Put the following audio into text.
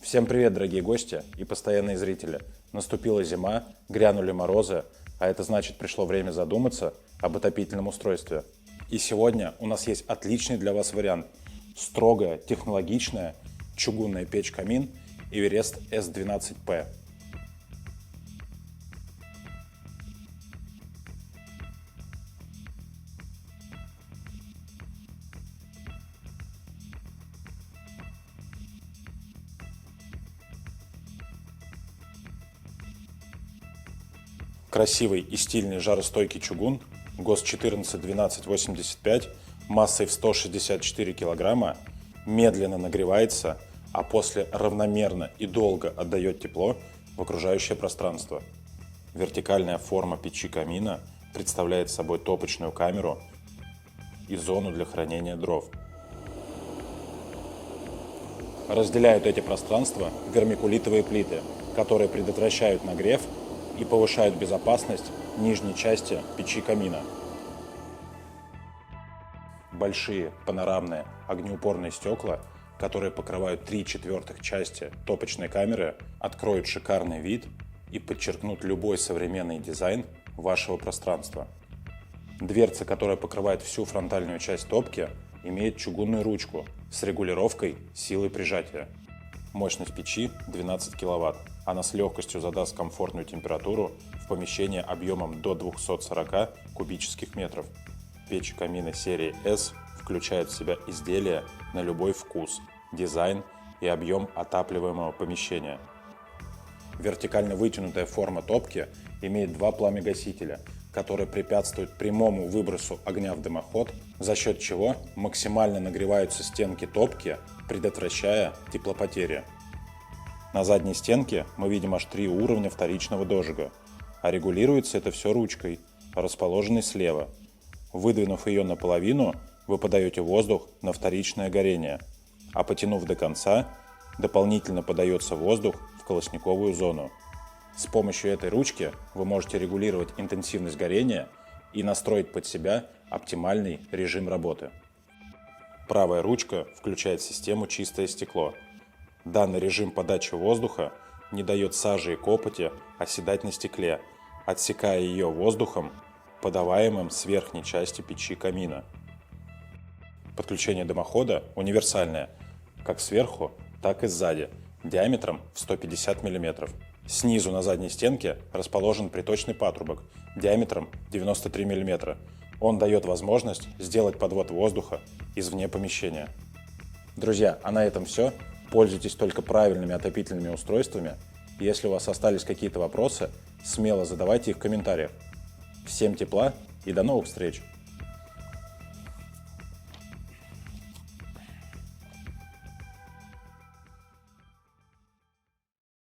Всем привет, дорогие гости и постоянные зрители. Наступила зима, грянули морозы, а это значит, пришло время задуматься об отопительном устройстве. И сегодня у нас есть отличный для вас вариант. Строгая, технологичная, чугунная печь-камин Everest S12P. Красивый и стильный жаростойкий чугун, ГОСТ 141285, массой в 164 килограмма, медленно нагревается, а после равномерно и долго отдает тепло в окружающее пространство. Вертикальная форма печи камина представляет собой топочную камеру и зону для хранения дров. Разделяют эти пространства вермикулитовые плиты, которые предотвращают нагрев и повышают безопасность нижней части печи камина. Большие панорамные огнеупорные стекла, которые покрывают 3/4 части топочной камеры, откроют шикарный вид и подчеркнут любой современный дизайн вашего пространства. Дверца, которая покрывает всю фронтальную часть топки, имеет чугунную ручку с регулировкой силы прижатия. Мощность печи 12 кВт. Она с легкостью задаст комфортную температуру в помещении объемом до 240 кубических метров. Печи камина серии S включают в себя изделия на любой вкус, дизайн и объем отапливаемого помещения. Вертикально вытянутая форма топки имеет два пламегасителя, которые препятствуют прямому выбросу огня в дымоход, за счет чего максимально нагреваются стенки топки, предотвращая теплопотери. На задней стенке мы видим аж 3 уровня вторичного дожига, а регулируется это все ручкой, расположенной слева. Выдвинув ее наполовину, вы подаете воздух на вторичное горение, а потянув до конца, дополнительно подается воздух в колосниковую зону. С помощью этой ручки вы можете регулировать интенсивность горения и настроить под себя оптимальный режим работы. Правая ручка включает систему «Чистое стекло». Данный режим подачи воздуха не дает саже и копоти оседать на стекле, отсекая ее воздухом, подаваемым с верхней части печи камина. Подключение дымохода универсальное, как сверху, так и сзади, диаметром в 150 мм. Снизу на задней стенке расположен приточный патрубок диаметром 93 мм. Он дает возможность сделать подвод воздуха извне помещения. Друзья, а на этом все. Пользуйтесь только правильными отопительными устройствами. Если у вас остались какие-то вопросы, смело задавайте их в комментариях. Всем тепла и до новых встреч!